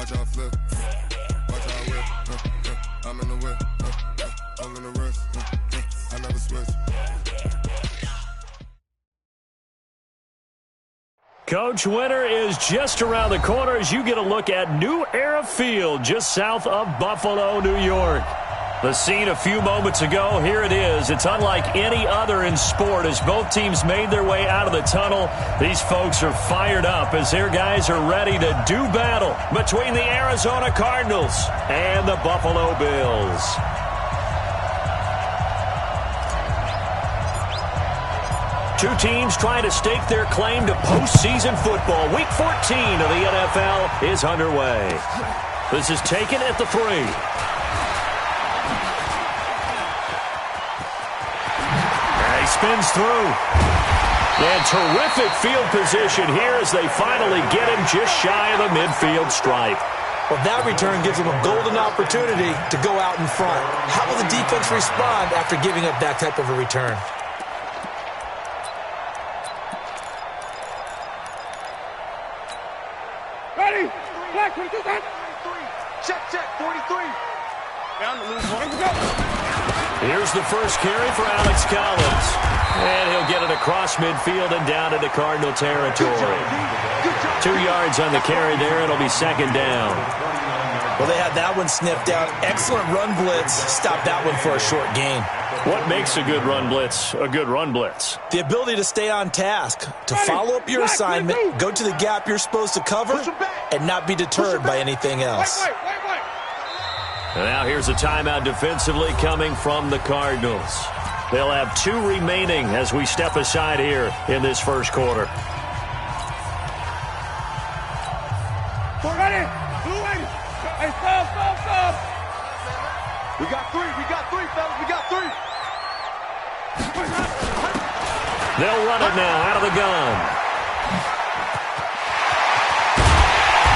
Watch out flip. Watch out whip. I'm in the whip. I'm in the wrist. I never switch. Coach, winter is just around the corner as you get a look at New Era Field just south of Buffalo, New York. The scene a few moments ago, here it is. It's unlike any other in sport as both teams made their way out of the tunnel. These folks are fired up as their guys are ready to do battle between the Arizona Cardinals and the Buffalo Bills. Two teams trying to stake their claim to postseason football. Week 14 of the NFL is underway. This is taken at the 3. He spins through. And terrific field position here as they finally get him just shy of the midfield stripe. Well, that return gives them a golden opportunity to go out in front. How will the defense respond after giving up that type of a return? Ready? Black, 22, check, 43. Down to lose one. Here's the first carry for Alex Collins. And he'll get it across midfield and down into Cardinal territory. 2 yards on the carry there. It'll be second down. Well, they had that one sniffed out. Excellent run blitz. Stop that one for a short gain. What makes a good run blitz a good run blitz? The ability to stay on task, to follow up your assignment, go to the gap you're supposed to cover, and not be deterred by anything else. And now here's a timeout defensively coming from the Cardinals. They'll have 2 remaining as we step aside here in this first quarter. We're ready. Blue ready. Hey, stop. We got 3, fellas. We got 3. They'll run it now out of the gun.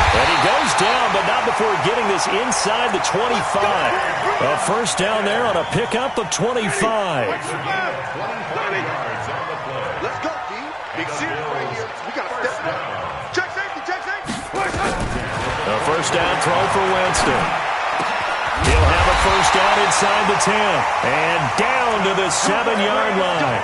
And he goes down, but not before getting this inside the 25. A first down there on a pickup of 25. Let's go, D. Big series right here. We got to step down. Check safety. A first down throw for Winston. He'll have a first down inside the 10. And down to the 7-yard line.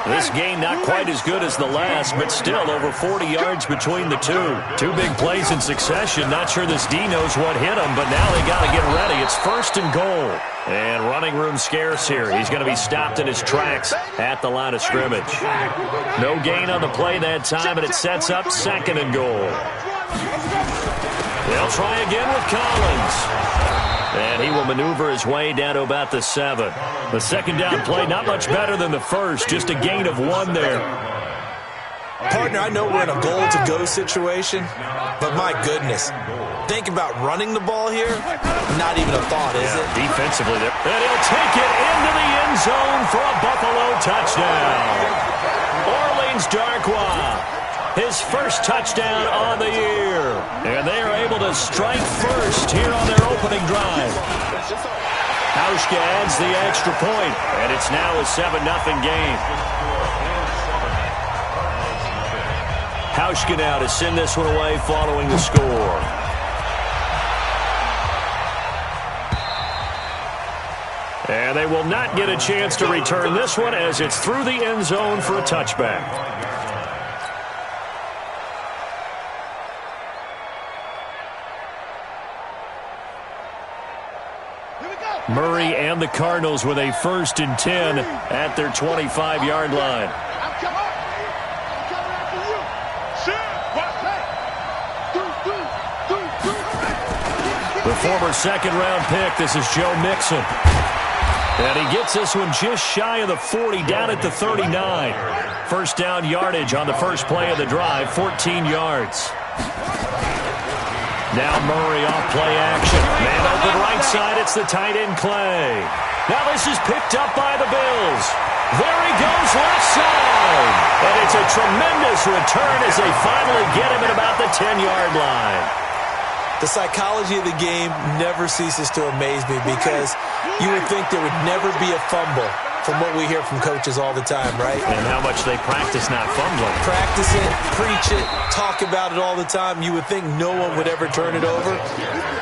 This game not quite as good as the last, but still over 40 yards between the two. 2 big plays in succession. Not sure this D knows what hit him, but now they got to get ready. It's first and goal. And running room scarce here. He's going to be stopped in his tracks at the line of scrimmage. No gain on the play that time, and it sets up second and goal. They'll try again with Collins. And he will maneuver his way down to about the 7. The second down play, not much better than the first, just a gain of 1 there. Partner, I know we're in a goal-to-go situation, but my goodness, think about running the ball here, not even a thought, is it? Defensively there. And he'll take it into the end zone for a Buffalo touchdown. Orleans Darkwa. His first touchdown on the year. And they are able to strike first here on their opening drive. Hauschka adds the extra point, and it's now a 7-0 game. Hauschka now to send this one away following the score. And they will not get a chance to return this one as it's through the end zone for a touchback. Murray and the Cardinals with a 1st and 10 at their 25-yard line. The former second-round pick, this is Joe Mixon. And he gets this one just shy of the 40, down at the 39. First down yardage on the first play of the drive, 14 yards. Now Murray off play action. Man open right side, it's the tight end Clay. Now this is picked up by the Bills. There he goes left side. And it's a tremendous return as they finally get him at about the 10-yard line. The psychology of the game never ceases to amaze me because you would think there would never be a fumble. from what we hear from coaches all the time, right? And how much they practice not fumbling. Practice it, preach it, talk about it all the time. You would think no one would ever turn it over.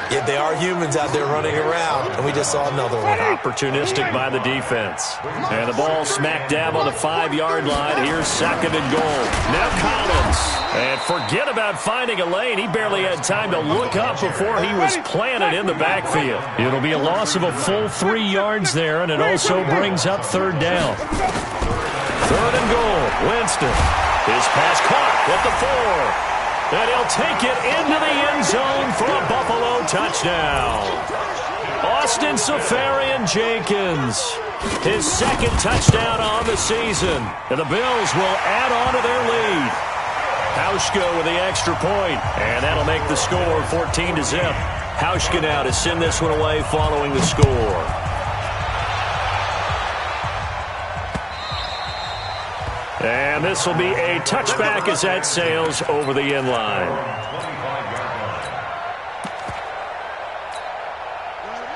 Yet they are humans out there running around, and we just saw another one. Opportunistic by the defense. And the ball smack dab on the 5-yard line. Here's 2nd and goal. Now Collins. And forget about finding a lane. He barely had time to look up before he was planted in the backfield. It'll be a loss of a full 3 yards there, and it also brings up 3rd down. 3rd and goal. Winston. His pass caught at the 4. And he'll take it into the end zone for a Buffalo touchdown. Austin Safarian-Jenkins, his 2nd touchdown on the season. And the Bills will add on to their lead. Hauschka with the extra point, and that'll make the score 14-0. Hauschka now to send this one away following the score. And this will be a touchback as that sails over the end line.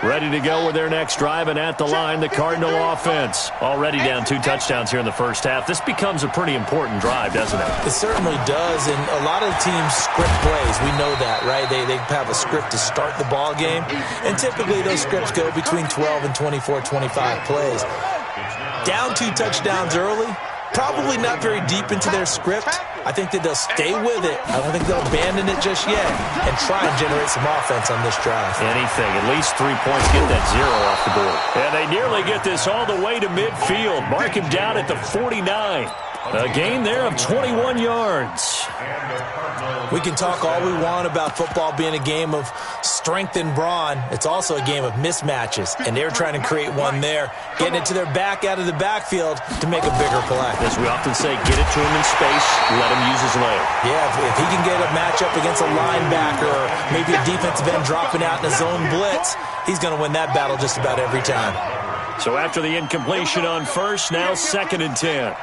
Ready to go with their next drive, and at the line, the Cardinal offense. Already down 2 touchdowns here in the first half. This becomes a pretty important drive, doesn't it? It certainly does, and a lot of teams script plays. We know that, right? They have a script to start the ball game, and typically those scripts go between 12 and 24, 25 plays. Down 2 touchdowns early, probably not very deep into their script. I think that they'll stay with it. I don't think they'll abandon it just yet and try and generate some offense on this drive. Anything. At least 3 points, get that 0 off the board. And they nearly get this all the way to midfield. Mark him down at the 49. A gain there of 21 yards. We can talk all we want about football being a game of strength and brawn. It's also a game of mismatches, and they're trying to create one there, getting it to their back out of the backfield to make a bigger play. As we often say, get it to him in space, let him use his leg. Yeah, if he can get a matchup against a linebacker or maybe a defensive end dropping out in a zone blitz, he's going to win that battle just about every time. So after the incompletion on first, now 2nd and 10.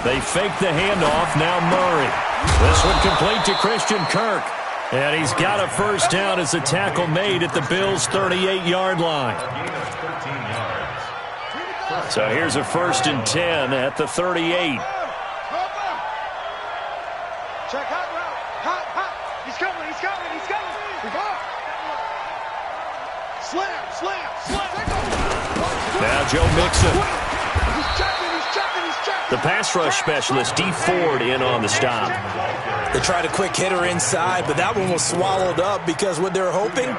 They fake the handoff. Now Murray. This one complete to Christian Kirk. And he's got a first down as a tackle made at the Bills' 38-yard line. So here's a 1st and 10 at the 38. Check hot route. Hot. He's coming. Slam. Now Joe Mixon. He's checking. The pass rush specialist, D. Ford, in on the stop. They tried a quick hitter inside, but that one was swallowed up because what they're hoping,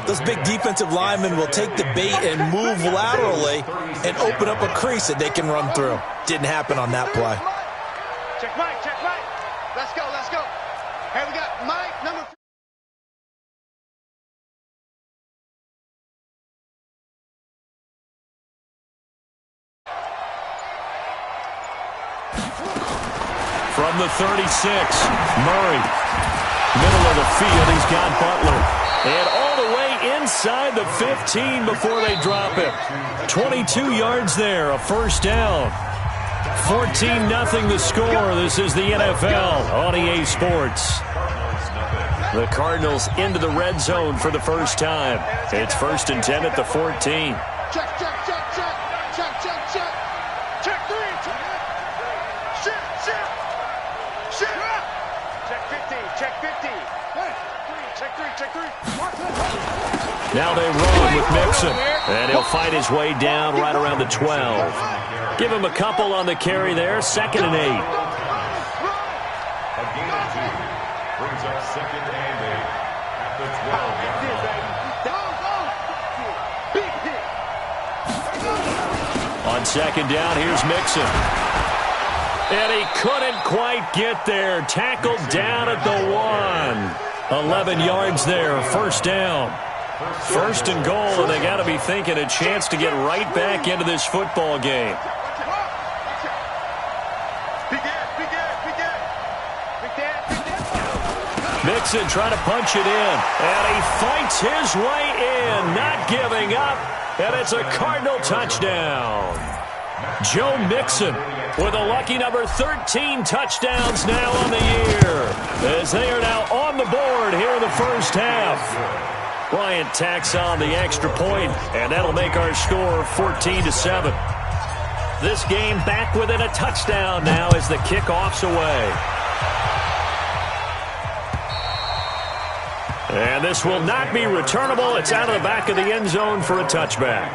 those big defensive linemen will take the bait and move laterally and open up a crease that they can run through. Didn't happen on that play. Check right. Let's go. Hey, we got Mike, number 3. From the 36, Murray. Middle of the field, he's got Butler. And all the way inside the 15 before they drop him. 22 yards there, a first down. 14-0 the score. This is the NFL on EA Sports. The Cardinals into the red zone for the first time. It's 1st and 10 at the 14. Check. Check 3. Check 50. Check 3. Now they run with Mixon. And he'll fight his way down right around the 12. Give him a couple on the carry there. 2nd and 8. A gain of 2 brings up 2nd and 8 at the 12. On 2nd down, here's Mixon. And he couldn't quite get there. Tackled down at the 1. 11 yards there, first down. 1st and goal, and they got to be thinking a chance to get right back into this football game. Mixon trying to punch it in, and he fights his way in, not giving up, and it's a Cardinal touchdown. Joe Mixon with a lucky number 13 touchdowns now on the year, as they are now on the board here in the first half. Bryant tacks on the extra point, and that'll make our score 14-7. This game back within a touchdown now as the kickoff's away. And this will not be returnable. It's out of the back of the end zone for a touchback.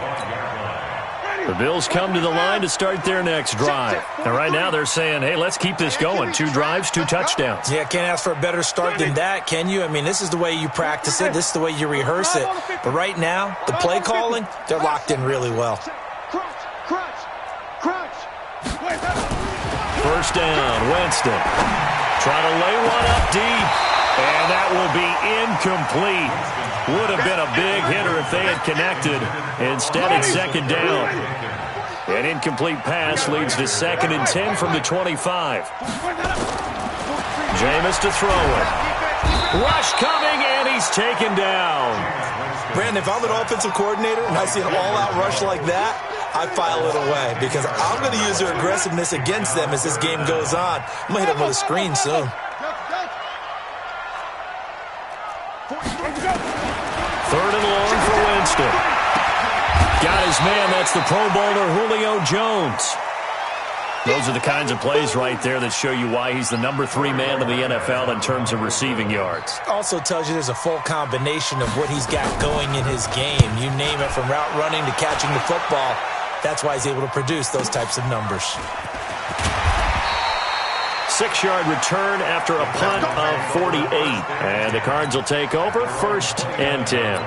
The Bills come to the line to start their next drive. And right now they're saying, hey, let's keep this going. 2 drives, 2 touchdowns. Yeah, can't ask for a better start than that, can you? I mean, this is the way you practice it. This is the way you rehearse it. But right now, the play calling, they're locked in really well. First down, Winston. Try to lay one up deep. And that will be incomplete. Would have been a big hitter if they had connected. Instead, it's second down. An incomplete pass leads to 2nd and 10 from the 25. Jameis to throw it. Rush coming, and he's taken down. Brandon, if I'm an offensive coordinator and I see an all-out rush like that, I file it away because I'm going to use their aggressiveness against them as this game goes on. I'm going to hit them with a screen soon. 3rd and long for Winston. Got his man. That's the Pro Bowler Julio Jones. Those are the kinds of plays right there that show you why he's the number 3 man in the NFL in terms of receiving yards. Also tells you there's a full combination of what he's got going in his game. You name it, from route running to catching the football. That's why he's able to produce those types of numbers. 6-yard return after a punt of 48. And the Cards will take over 1st and 10.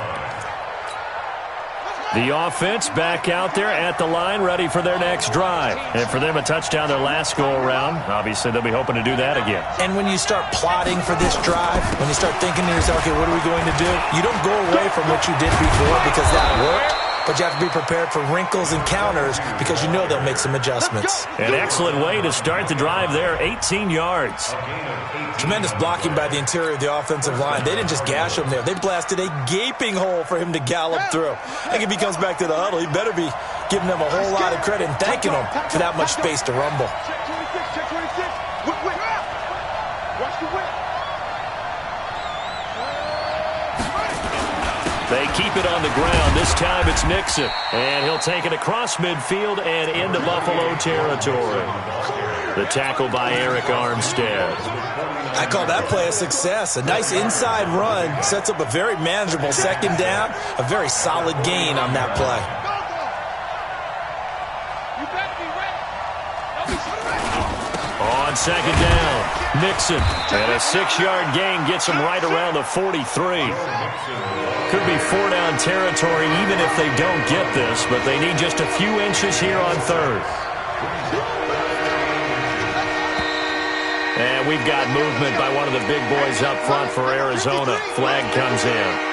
The offense back out there at the line, ready for their next drive. And for them, a touchdown their last go-around. Obviously, they'll be hoping to do that again. And when you start plotting for this drive, when you start thinking to yourself, okay, what are we going to do? You don't go away from what you did before because that worked. But you have to be prepared for wrinkles and counters because you know they'll make some adjustments. An excellent way to start the drive there, 18 yards. Tremendous blocking by the interior of the offensive line. They didn't just gash him there. They blasted a gaping hole for him to gallop through. I think if he comes back to the huddle, he better be giving them a whole lot of credit and thanking them for that much space to rumble. Check 26. Watch the whip. They keep it on the ground. This time it's Nixon. And he'll take it across midfield and into Buffalo territory. The tackle by Eric Armstead. I call that play a success. A nice inside run sets up a very manageable 2nd down. A very solid gain on that play. On 2nd down, Nixon. And a 6-yard gain gets him right around the 43. Could be 4-down territory even if they don't get this, but they need just a few inches here on 3rd. And we've got movement by one of the big boys up front for Arizona. Flag comes in.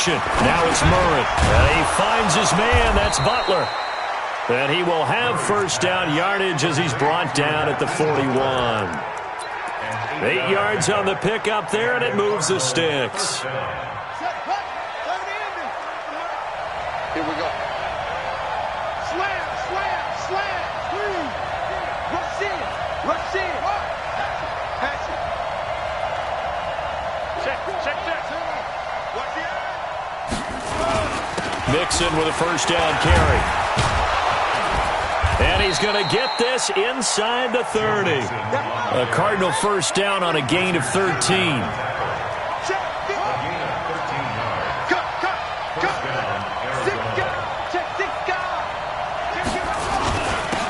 Now it's Murray. And he finds his man. That's Butler. And he will have 1st down yardage as he's brought down at the 41. 8 yards on the pickup there, and it moves the sticks. Here we go. Slam. Rush in. Pass it. Check. Watch it. Mixon with a 1st down carry. And he's going to get this inside the 30. A Cardinal 1st down on a gain of 13.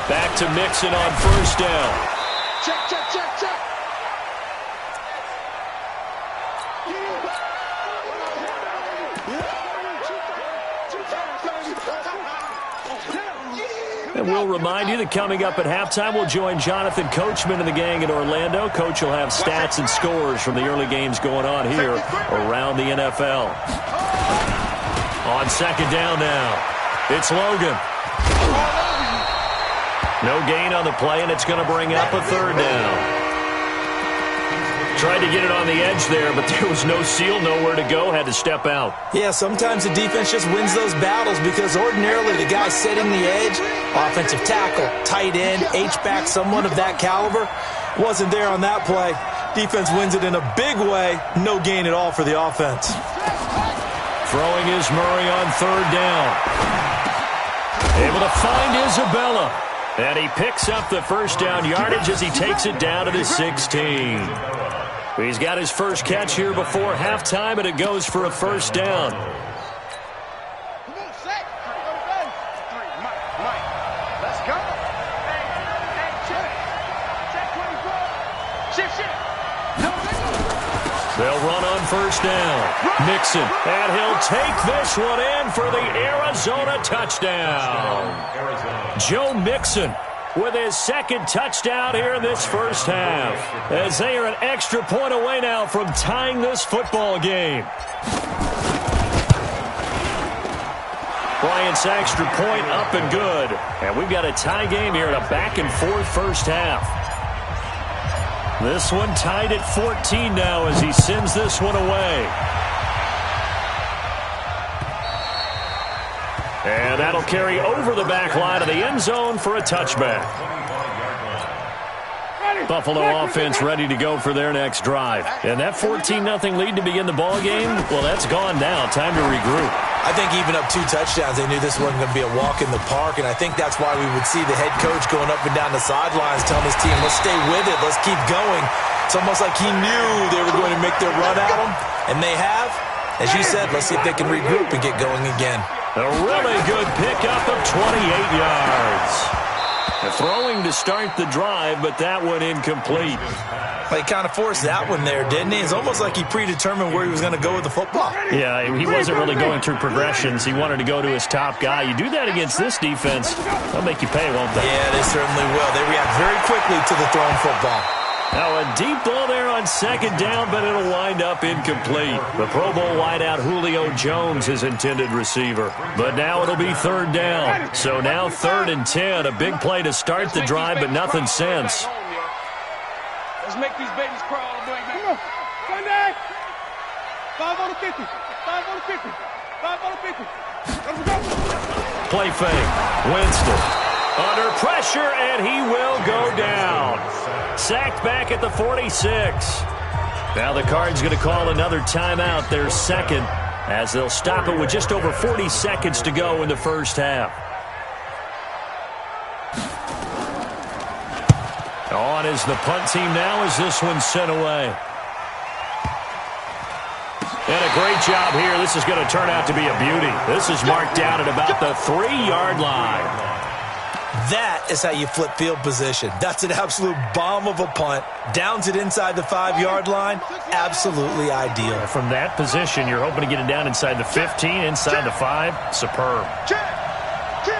Back to Mixon on 1st down. Check. And we'll remind you that coming up at halftime, we'll join Jonathan Coachman and the gang in Orlando. Coach will have stats and scores from the early games going on here around the NFL. On second down now, it's Logan. No gain on the play, and it's going to bring up a third down. Tried to get it on the edge there, but there was no seal, nowhere to go, had to step out. Yeah, sometimes the defense just wins those battles because ordinarily the guy setting the edge, offensive tackle, tight end, H-back, someone of that caliber, wasn't there on that play. Defense wins it in a big way, no gain at all for the offense. Throwing is Murray on third down. Able to find Isabella. And he picks up the first down yardage as he takes it down to the 16. He's got his first catch here before halftime, and it goes for a first down. They'll run on first down. Mixon, and he'll take this one in for the Arizona touchdown. Joe Mixon with his second touchdown here in this first half, as they are an extra point away now from tying this football game. Bryant's extra point up and good. And we've got a tie game here in a back-and-forth first half. This one tied at 14 now as he sends this one away. And that'll carry over the back line of the end zone for a touchback. Buffalo offense ready to go for their next drive. And that 14-0 lead to begin the ball game, well, that's gone now. Time to regroup. I think even up 2 touchdowns, they knew this wasn't going to be a walk in the park, and I think that's why we would see the head coach going up and down the sidelines telling his team, let's stay with it, let's keep going. It's almost like he knew they were going to make their run at him, and they have. As you said, let's see if they can regroup and get going again. A really good pickup of 28 yards. Throwing to start the drive, but that one incomplete. Well, he kind of forced that one there, didn't he? It's almost like he predetermined where he was going to go with the football. Yeah, he wasn't really going through progressions. He wanted to go to his top guy. You do that against this defense, they'll make you pay, won't they? Yeah, they certainly will. They react very quickly to the thrown football. Now a deep ball there on second down, but it'll wind up incomplete. The Pro Bowl wideout Julio Jones is intended receiver. But now it'll be third down. So now 3rd and 10. A big play to start the drive, but nothing since. Let's make these babies crawl all the way back. Sunday! 5 on the 50. 5 on the 50. 5 on the 50. Let's go. Play fake. Winston. Under pressure, and he will go down. Sacked back at the 46. Now the Cards going to call another timeout, their second, as they'll stop it with just over 40 seconds to go in the first half. On is the punt team now as this one's sent away. And a great job here. This is going to turn out to be a beauty. This is marked down at about the 3-yard line. That is how you flip field position. That's an absolute bomb of a punt. Downs it inside the 5-yard line. Absolutely ideal. From that position, you're hoping to get it down inside the 15, inside the 5. Superb. Check 13.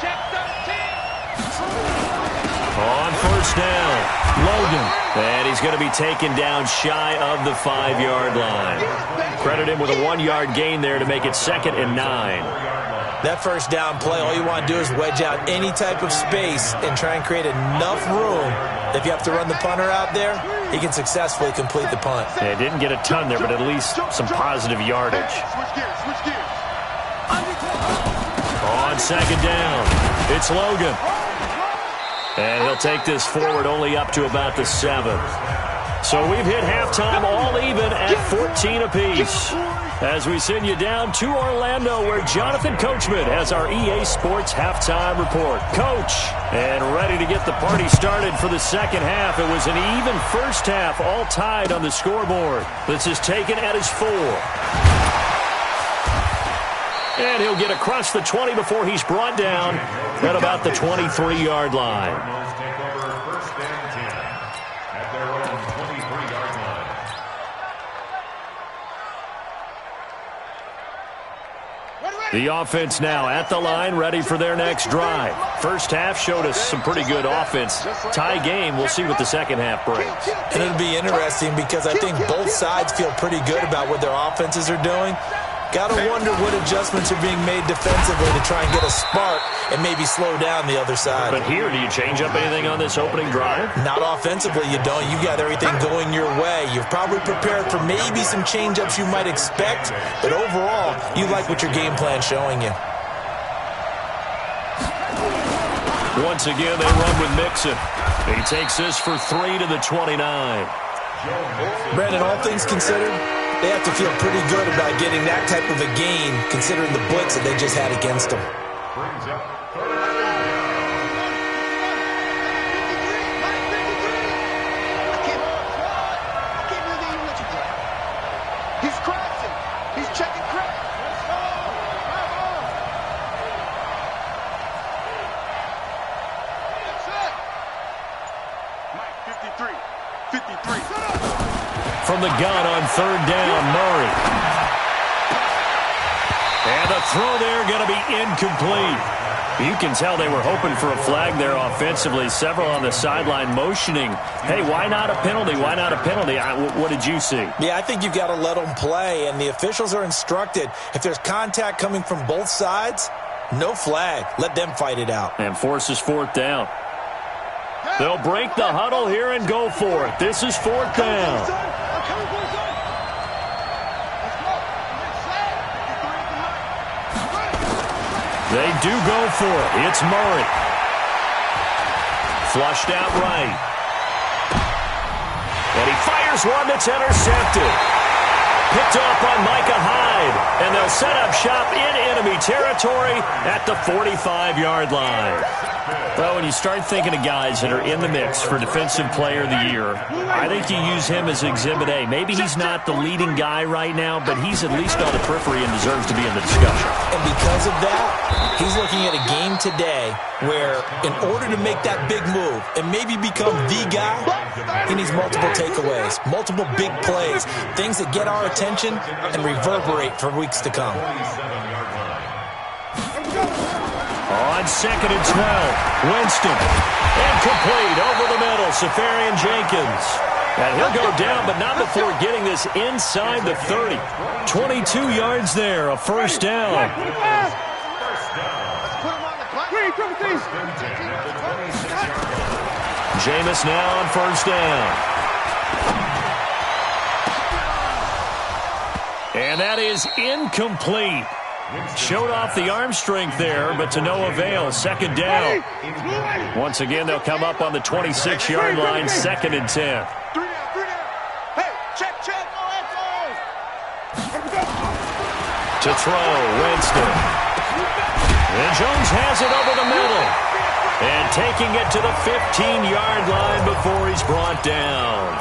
Check 13. On first down, Logan. And he's going to be taken down shy of the 5-yard line. Credit him with a 1-yard gain there to make it 2nd and 9. That first down play, all you want to do is wedge out any type of space and try and create enough room. If you have to run the punter out there, he can successfully complete the punt. Yeah, didn't get a ton there, but at least some positive yardage. On second down, it's Logan. And he'll take this forward only up to about the 7. So we've hit halftime all even at 14 apiece. As we send you down to Orlando, where Jonathan Coachman has our EA Sports halftime report. Coach, and ready to get the party started for the second half. It was an even first half, all tied on the scoreboard. This is taken at his 4. And he'll get across the 20 before he's brought down at about the 23-yard line. Ready? The offense now at the line, ready for their next drive. First half showed us some pretty good offense. Tie game, we'll see what the second half brings. And it'll be interesting because I think both sides feel pretty good about what their offenses are doing. Got to wonder what adjustments are being made defensively to try and get a spark and maybe slow down the other side. But here, do you change up anything on this opening drive? Not offensively, you don't. You got everything going your way. You've probably prepared for maybe some change-ups you might expect, but overall, you like what your game plan's showing you. Once again, they run with Mixon. He takes this for 3 to the 29. Brandon, all things considered, they have to feel pretty good about getting that type of a gain, considering the blitz that they just had against them. Brings up third. He's crashing. He's checking crack. Let's go. That's it. Mike, 53. From the gun on third down, Murray. And the throw there going to be incomplete. You can tell they were hoping for a flag there offensively. Several on the sideline motioning, hey, why not a penalty? Why not a penalty? What did you see? Yeah, I think you've got to let them play, and the officials are instructed. If there's contact coming from both sides, no flag. Let them fight it out. And forces fourth down. They'll break the huddle here and go for it. This is fourth down. They do go for it. It's Murray. Flushed out right. And he fires one that's intercepted. Picked off by Micah Hyde. And they'll set up shop in enemy territory at the 45-yard line. Well, when you start thinking of guys that are in the mix for Defensive Player of the Year, I think you use him as Exhibit A. Maybe he's not the leading guy right now, but he's at least on the periphery and deserves to be in the discussion. And because of that, he's looking at a game today where in order to make that big move and maybe become the guy, he needs multiple takeaways, multiple big plays, things that get our attention and reverberate for weeks to come. On second and 12, Winston. Incomplete over the middle, Safarian Jenkins. And he'll go down, but not before getting this inside the 30. 22 yards there, a first down. Jameis now on first down. And that is incomplete. Showed off the arm strength there, but to no avail. Second down. Once again, they'll come up on the 26-yard line, second and 10. 3 down. Hey, check. To throw, Winston. And Jones has it over the middle. And taking it to the 15-yard line before he's brought down.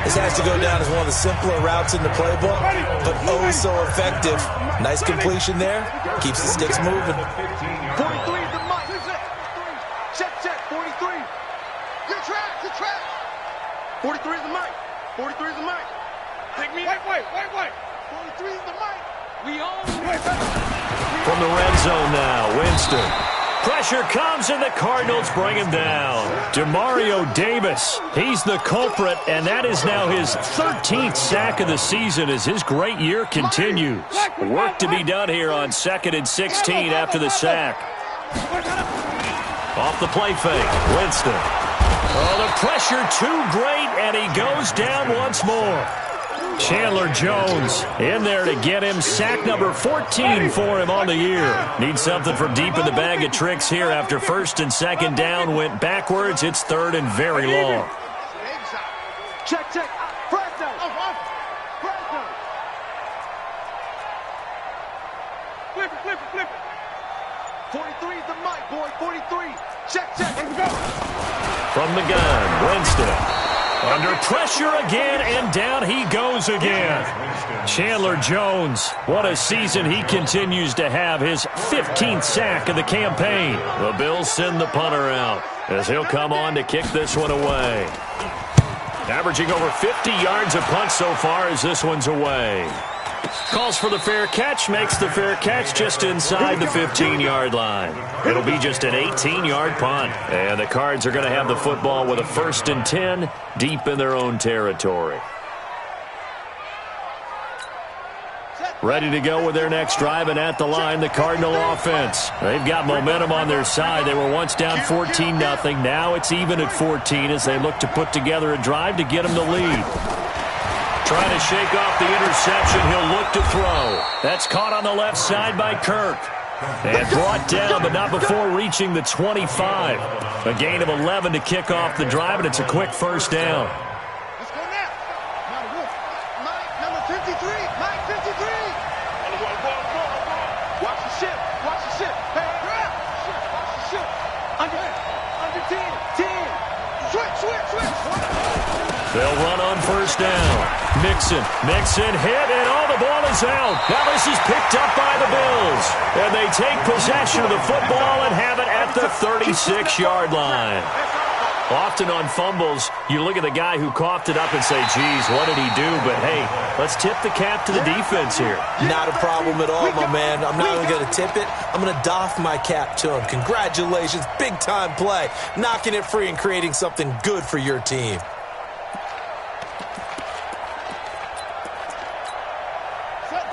This has to go down as one of the simpler routes in the playbook, but oh so effective. Nice completion there. Keeps the sticks moving. 43 is the mic. Check. 43. Your track. 43 is the mic. 43 is the mic. Take me. Wait. 43 is the mic. We own. From the red zone now, Winston. Pressure comes, and the Cardinals bring him down. Demario Davis, he's the culprit, and that is now his 13th sack of the season as his great year continues. Work to be done here on 2nd and 16 after the sack. Off the play fake, Winston. Oh, the pressure too great, and he goes down once more. Chandler Jones in there to get him sack number 14 for him on the year. Needs something from deep in the bag of tricks here after first and second down went backwards. It's third and very long. Check. First down. Flip it. 43 is the mic, boy. 43. Check. Let's go. From the gun, Winston. Under pressure again, and down he goes again. Chandler Jones, what a season he continues to have, his 15th sack of the campaign. The Bills send the punter out as he'll come on to kick this one away. Averaging over 50 yards a punt so far as this one's away. Calls for the fair catch, makes the fair catch just inside the 15-yard line. It'll be just an 18-yard punt. And the Cards are going to have the football with a 1st and 10 deep in their own territory. Ready to go with their next drive, and at the line, the Cardinal offense. They've got momentum on their side. They were once down 14-0. Now it's even at 14 as they look to put together a drive to get them the lead. Trying to shake off the interception. He'll look to throw. That's caught on the left side by Kirk. And brought down, but not before reaching the 25. A gain of 11 to kick off the drive, and it's a quick first down. Let's go now. Mike, number 53. Mike, 53. Watch the ship. Watch the ship. Hey, grab. Watch the ship. Under 10. 10. Switch. They'll run on first down. Mixon hit, and the ball is out. Now this is picked up by the Bills. And they take possession of the football and have it at the 36-yard line. Often on fumbles, you look at the guy who coughed it up and say, geez, what did he do? But, hey, let's tip the cap to the defense here. Not a problem at all, my man. I'm not only going to tip it, I'm going to doff my cap to him. Congratulations, big-time play. Knocking it free and creating something good for your team.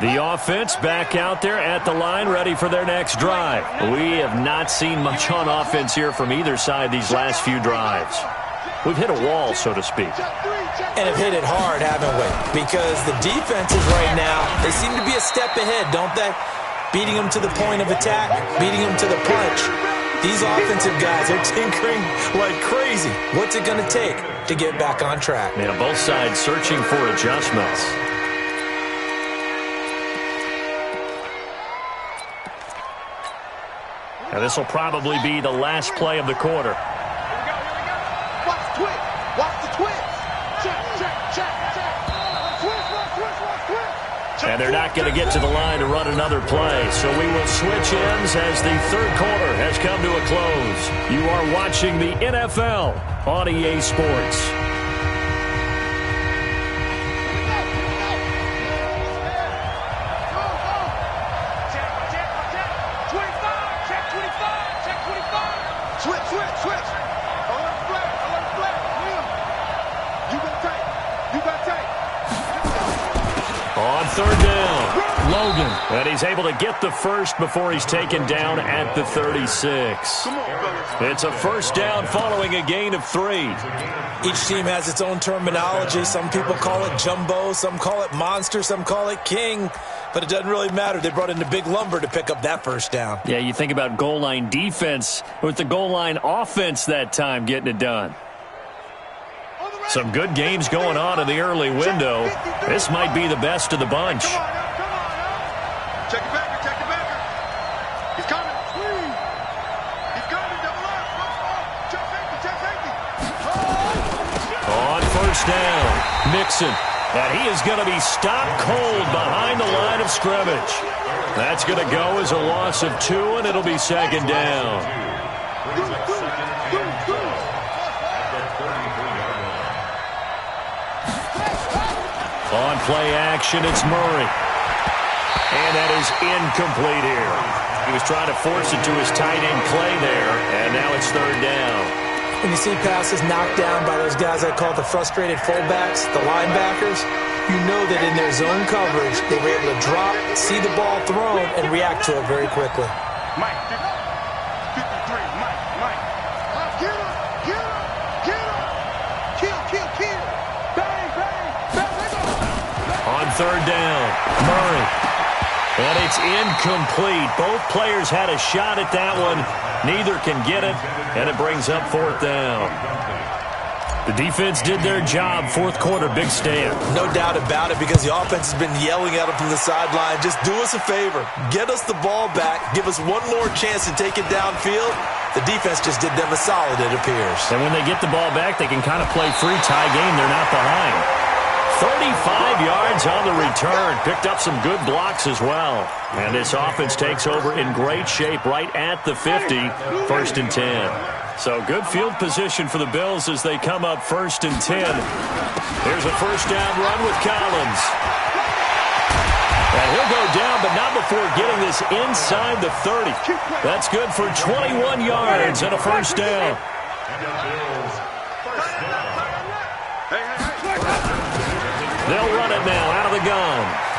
The offense back out there at the line, ready for their next drive. We have not seen much on offense here from either side these last few drives. We've hit a wall, so to speak. And have hit it hard, haven't we? Because the defenses right now, they seem to be a step ahead, don't they? Beating them to the point of attack, beating them to the punch. These offensive guys are tinkering like crazy. What's it going to take to get back on track? Yeah, both sides searching for adjustments. And this will probably be the last play of the quarter. Here we go. Watch the twist. Watch the twist. Check. Twist. And they're not going to get to the line to run another play. So we will switch ends as the third quarter has come to a close. You are watching the NFL on EA Sports. Third down, Logan. And he's able to get the first before he's taken down at the 36. It's a first down following a gain of 3. Each team has its own terminology. Some people call it jumbo, some call it monster, some call it king. But it doesn't really matter. They brought in the big lumber to pick up that first down. Yeah, you think about goal line defense with the goal line offense that time getting it done. Some good games going on in the early window. This might be the best of the bunch. Come on now. Check it backer. He's coming. He's coming. Double up. Check safety. On first down, Mixon. And he is going to be stopped cold behind the line of scrimmage. That's going to go as a loss of 2, and it'll be second down. On play action, it's Murray. And that is incomplete here. He was trying to force it to his tight end Clay there, and now it's third down. When you see passes knocked down by those guys I call the frustrated fullbacks, the linebackers, you know that in their zone coverage, they were able to drop, see the ball thrown, and react to it very quickly. Mike, 53, Mike. Get him. Kill. Bang. On third down, Murray. And it's incomplete. Both players had a shot at that one. Neither can get it, and it brings up fourth down. The defense did their job. Fourth quarter, big stand. No doubt about it, because the offense has been yelling at them from the sideline. Just do us a favor. Get us the ball back. Give us one more chance to take it downfield. The defense just did them a solid, it appears. And when they get the ball back, they can kind of play free tie game. They're not behind. 35 yards on the return. Picked up some good blocks as well. And this offense takes over in great shape right at the 50. 1st and 10. So good field position for the Bills as they come up 1st and 10. Here's a first down run with Collins. And he'll go down, but not before getting this inside the 30. That's good for 21 yards and a first down. They'll run it now out of the gun.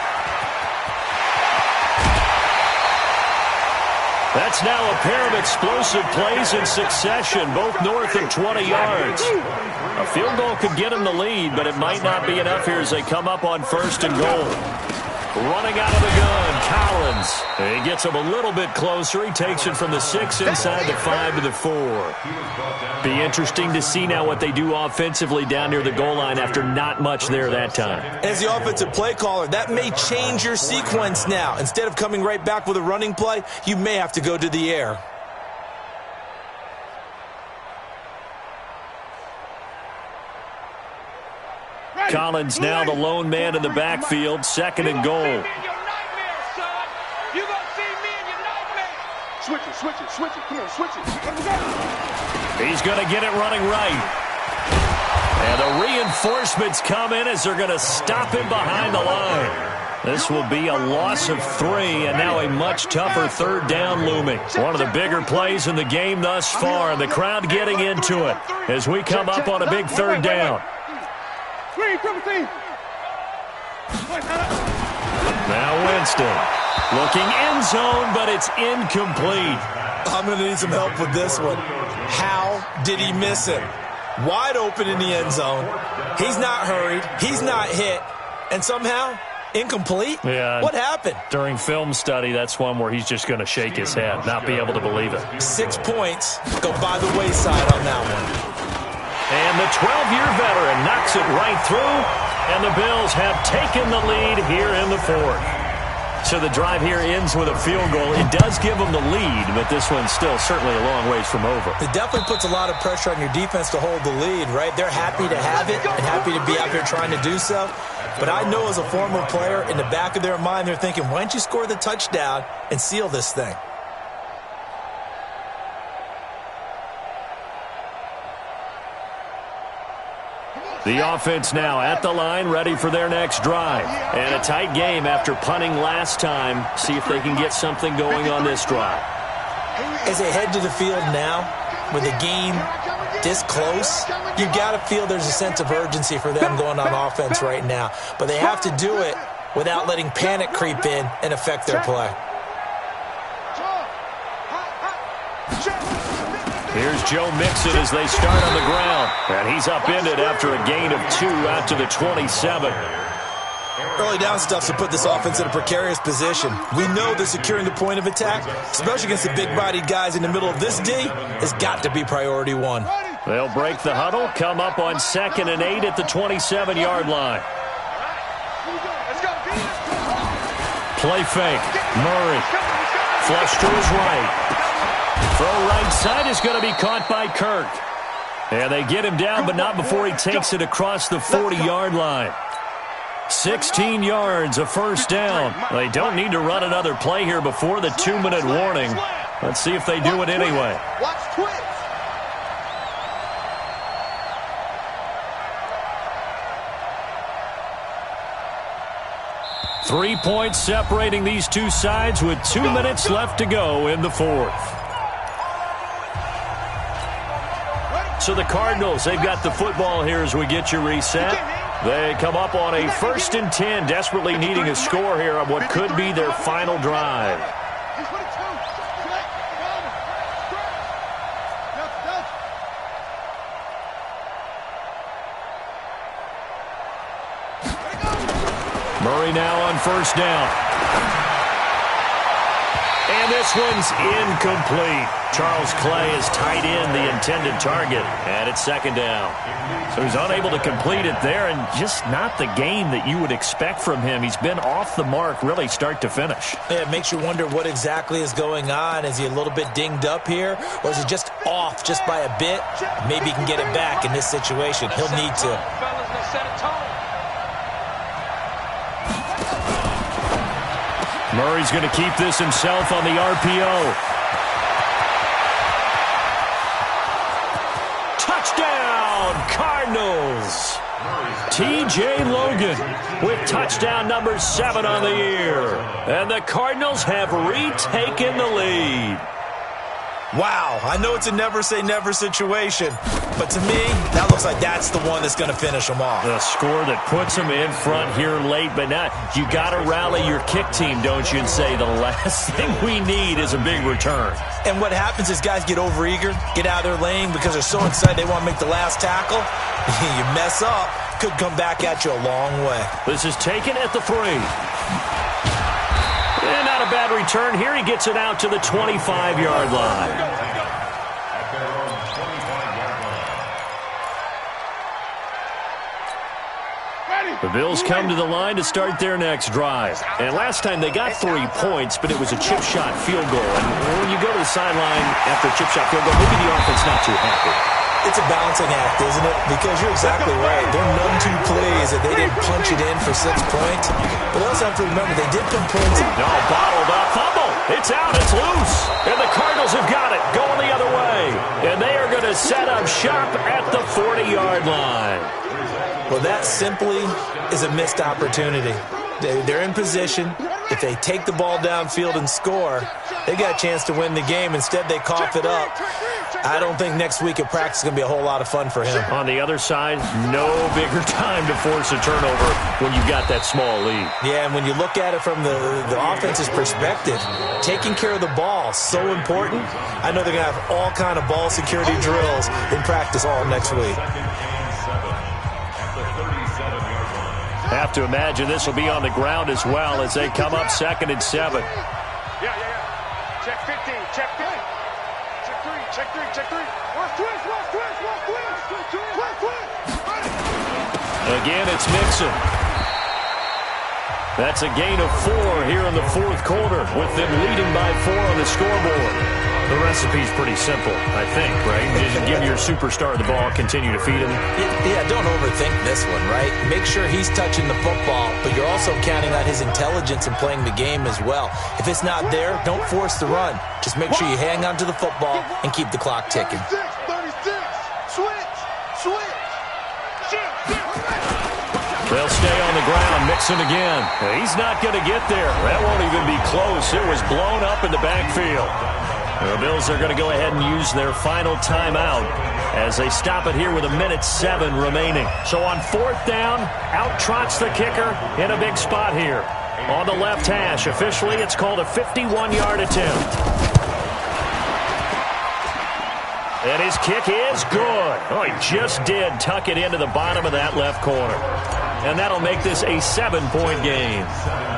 That's now a pair of explosive plays in succession, both north of 20 yards. A field goal could get him the lead, but it might not be enough here as they come up on 1st and goal. Running out of the gun, Collins. He gets him a little bit closer. He takes it from the 6 inside the 5 to the 4. Be interesting to see now what they do offensively down near the goal line after not much there that time. As the offensive play caller, that may change your sequence now. Instead of coming right back with a running play, you may have to go to the air. Collins now the lone man in the backfield, 2nd and goal. Switch it. Come on, switch it. He's going to get it running right. And the reinforcements come in as they're going to stop him behind the line. This will be a loss of 3, and now a much tougher 3rd down looming. One of the bigger plays in the game thus far, and the crowd getting into it as we come up on a big 3rd down. Now Winston looking end zone, but it's incomplete. I'm going to need some help with this one. How did he miss it? Wide open in the end zone. He's not hurried. He's not hit. And somehow, incomplete? Yeah. What happened? During film study, that's one where he's just going to shake his head, not be able to believe it. 6 points go by the wayside on that one. And the 12-year veteran knocks it right through, and the Bills have taken the lead here in the 4th. So the drive here ends with a field goal. It does give them the lead, but this one's still certainly a long ways from over. It definitely puts a lot of pressure on your defense to hold the lead, right? They're happy to have it and happy to be out there trying to do so. But I know as a former player, in the back of their mind, they're thinking, why don't you score the touchdown and seal this thing? The offense now at the line, ready for their next drive. And a tight game after punting last time. See if they can get something going on this drive. As they head to the field now, with the game this close, you got to feel there's a sense of urgency for them going on offense right now. But they have to do it without letting panic creep in and affect their play. Here's Joe Mixon as they start on the ground. And he's upended after a gain of 2 out to the 27. Early down stuff to put this offense in a precarious position. We know that securing the point of attack, especially against the big-bodied guys in the middle of this D, has got to be priority 1. They'll break the huddle, come up on 2nd and 8 at the 27-yard line. Play fake. Murray. Flush to his right. Throw right side is going to be caught by Kirk. And they get him down, but not before he takes it across the 40-yard line. 16 yards, a first down. They don't need to run another play here before the 2-minute warning. Let's see if they do it anyway. Watch twitch. 3 points separating these two sides with 2 minutes left to go in the 4th. So the Cardinals, they've got the football here as we get you reset. They come up on a 1st and 10, desperately needing a score here on what could be their final drive. Murray now on 1st down. And this one's incomplete. Charles Clay has tied in the intended target, and it's 2nd down. So he's unable to complete it there, and just not the game that you would expect from him. He's been off the mark really start to finish. Yeah, it makes you wonder what exactly is going on. Is he a little bit dinged up here, or is he just off just by a bit? Maybe he can get it back in this situation. He'll need to. Murray's going to keep this himself on the RPO. Touchdown, Cardinals. T.J. Logan with touchdown number 7 on the year. And the Cardinals have retaken the lead. Wow, I know it's a never-say-never situation, but to me, that looks like that's the one that's going to finish them off. The score that puts them in front here late, but now you got to rally your kick team, don't you, and say the last thing we need is a big return. And what happens is guys get overeager, get out of their lane because they're so excited they want to make the last tackle. You mess up, could come back at you a long way. This is taken at the 3. And not a bad return here. He gets it out to the 25-yard line. The Bills come to the line to start their next drive. And last time they got 3 points, but it was a chip shot field goal. And when you go to the sideline after a chip shot field goal, maybe the offense not too happy. It's a balancing act, isn't it? Because you're exactly right. There are none too plays that they didn't punch it in for 6 points. But also have to remember, they did put points in. No, bottled up. Fumble. It's out. It's loose. And the Cardinals have got it. Going the other way. And they are going to set up shop at the 40-yard line. Well, that simply is a missed opportunity. They're in position. If they take the ball downfield and score, they got a chance to win the game. Instead, they cough it up. I don't think next week at practice is going to be a whole lot of fun for him. On the other side, no bigger time to force a turnover when you've got that small lead. Yeah, and when you look at it from the offense's perspective, taking care of the ball is so important. I know they're going to have all kind of ball security drills in practice all next week. Have to imagine this will be on the ground as well as they come up 2nd and 7. Yeah. Check 15, check 15. Check 3. Watch twist. Again, it's Mixon. That's a gain of 4 here in the 4th quarter with them leading by 4 on the scoreboard. The recipe's pretty simple, I think, right? Just give your superstar the ball, continue to feed him. Yeah, don't overthink this one, right? Make sure he's touching the football, but you're also counting on his intelligence in playing the game as well. If it's not there, don't force the run. Just make sure you hang on to the football and keep the clock ticking. 36, switch. They'll stay on the ground. Mixon again. He's not going to get there. That won't even be close. It was blown up in the backfield. The Bills are going to go ahead and use their final timeout as they stop it here with 1:07 remaining. So on 4th down, out trots the kicker in a big spot here. On the left hash, officially it's called a 51-yard attempt. And his kick is good. Oh, he just did tuck it into the bottom of that left corner. And that'll make this a 7-point game.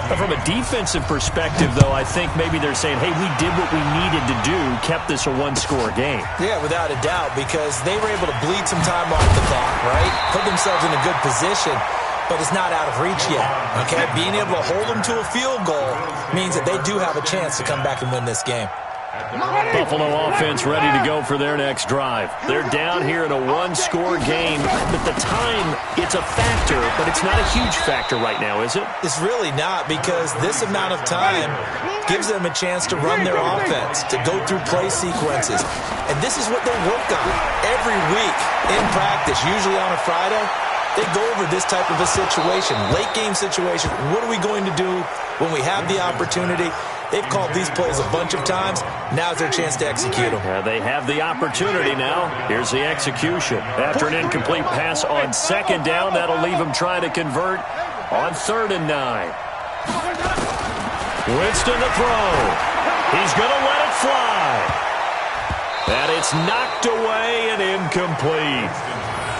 But from a defensive perspective, though, I think maybe they're saying, hey, we did what we needed to do, kept this a 1-score game. Yeah, without a doubt, because they were able to bleed some time off the clock, right? Put themselves in a good position, but it's not out of reach yet, okay? Being able to hold them to a field goal means that they do have a chance to come back and win this game. Buffalo offense ready to go for their next drive. They're down here in a 1-score game. At the time, it's a factor, but it's not a huge factor right now, is it? It's really not, because this amount of time gives them a chance to run their offense, to go through play sequences. And this is what they work on every week in practice, usually on a Friday. They go over this type of a situation, late game situation. What are we going to do when we have the opportunity? They've called these plays a bunch of times. Now's their chance to execute them. They have the opportunity now. Here's the execution. After an incomplete pass on 2nd down, that'll leave him trying to convert on 3rd and 9. Winston to throw. He's going to let it fly. And it's knocked away and incomplete.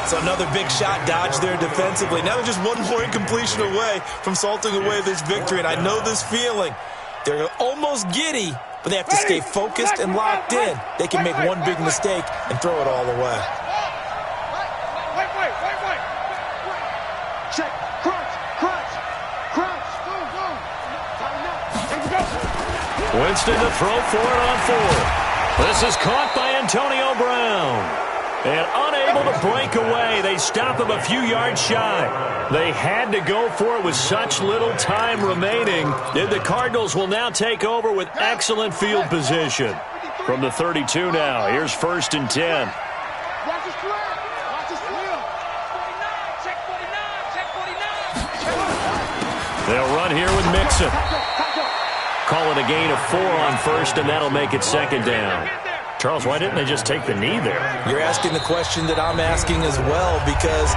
So another big shot dodged there defensively. Now they're just one more incompletion away from salting away this victory. And I know this feeling. They're almost giddy, but they have to stay focused and locked in. They can make one big mistake and throw it all away. Wait. Check. Crunch. Go. Winston to throw for it on 4th. This is caught by Antonio Brown. And unable to break away, they stop him a few yards shy. They had to go for it with such little time remaining. And the Cardinals will now take over with excellent field position. From the 32 now, here's 1st and 10. Watch his flag. Watch his flag. They'll run here with Mixon. Call it a gain of 4 on first, and that'll make it second down. Charles, why didn't they just take the knee there? You're asking the question that I'm asking as well, because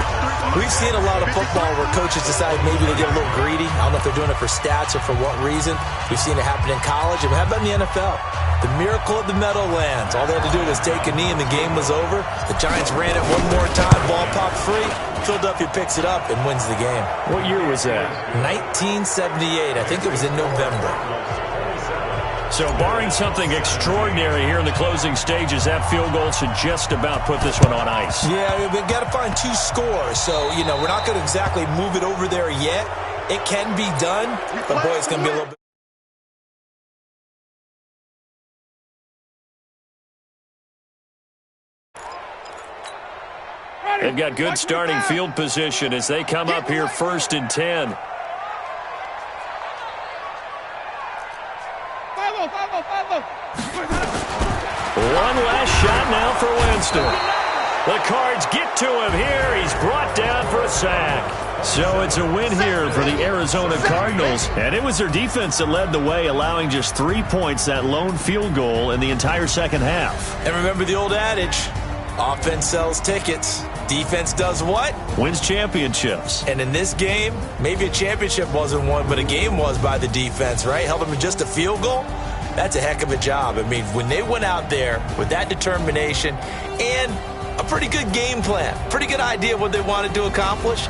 we've seen a lot of football where coaches decide maybe they get a little greedy. I don't know if they're doing it for stats or for what reason. We've seen it happen in college. And how about in the NFL? The miracle of the Meadowlands. All they had to do was take a knee and the game was over. The Giants ran it one more time. Ball popped free. Philadelphia picks it up and wins the game. What year was that? 1978. I think it was in November. So barring something extraordinary here in the closing stages, that field goal should just about put this one on ice. Yeah, we've got to find 2 scores. So, we're not going to exactly move it over there yet. It can be done, but boy, it's going to be a little bit. They've got good starting field position as they come up here 1st and 10. One last shot now for Winston. The Cards get to him here. He's brought down for a sack. So it's a win here for the Arizona Cardinals. And it was their defense that led the way, allowing just 3 points, that lone field goal in the entire second half. And remember the old adage, offense sells tickets. Defense does what? Wins championships. And in this game, maybe a championship wasn't won, but a game was by the defense, right? Held them to just a field goal. That's a heck of a job. I mean, when they went out there with that determination and a pretty good game plan, pretty good idea of what they wanted to accomplish,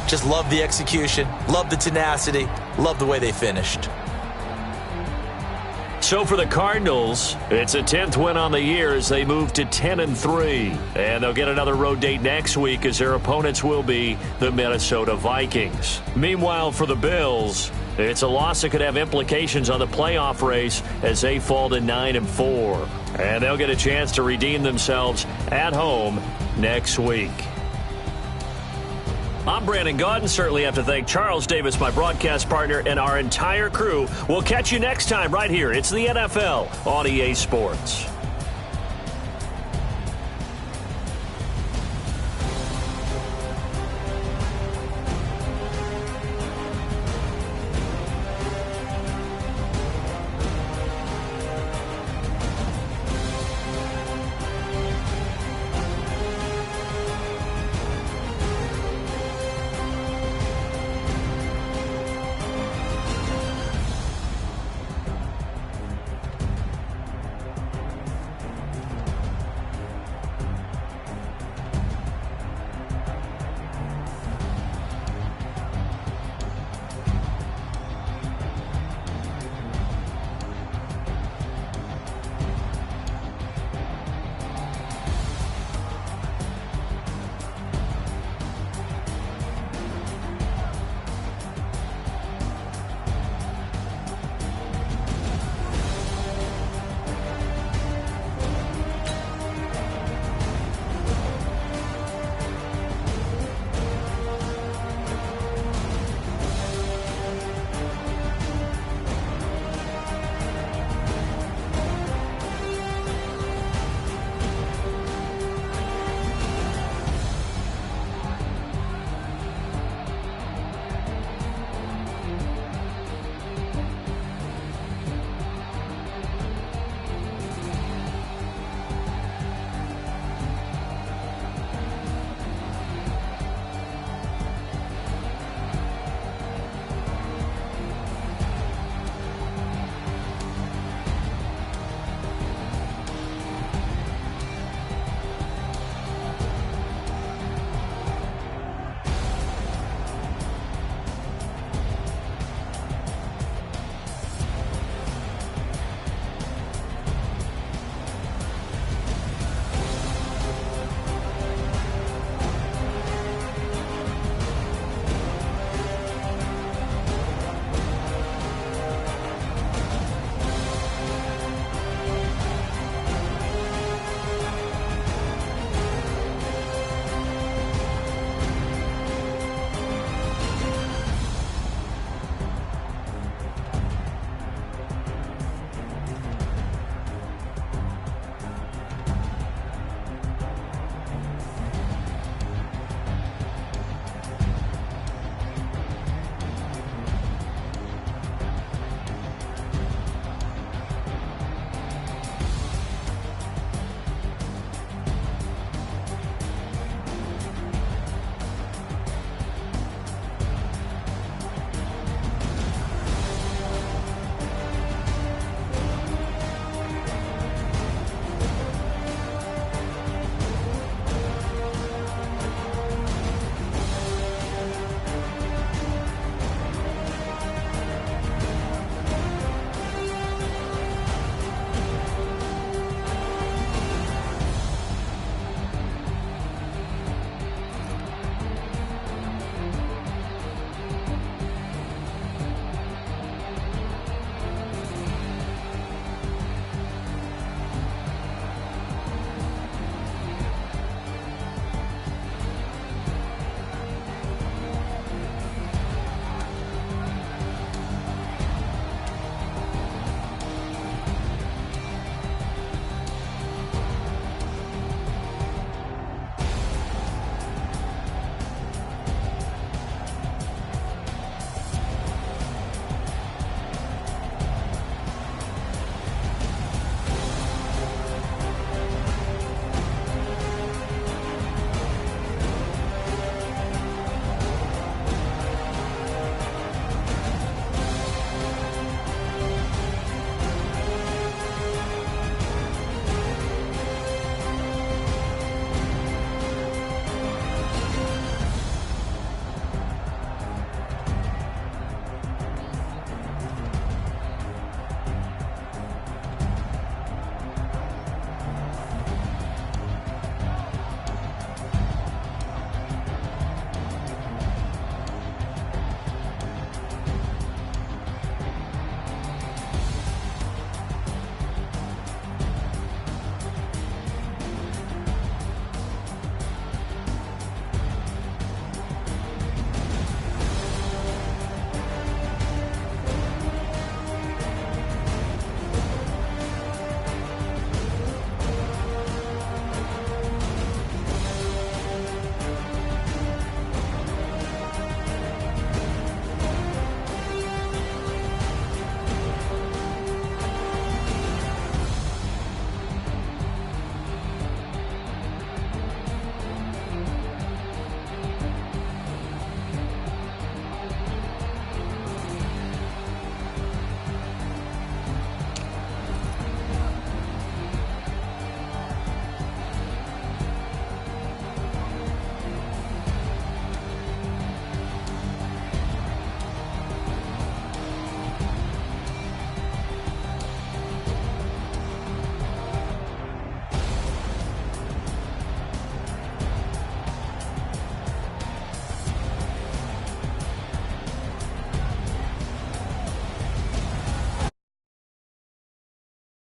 just love the execution, love the tenacity, love the way they finished. So for the Cardinals, it's a 10th win on the year as they move to 10-3. And they'll get another road date next week as their opponents will be the Minnesota Vikings. Meanwhile, for the Bills, it's a loss that could have implications on the playoff race as they fall to 9-4. And they'll get a chance to redeem themselves at home next week. I'm Brandon Gaudin. Certainly have to thank Charles Davis, my broadcast partner, and our entire crew. We'll catch you next time right here. It's the NFL on EA Sports.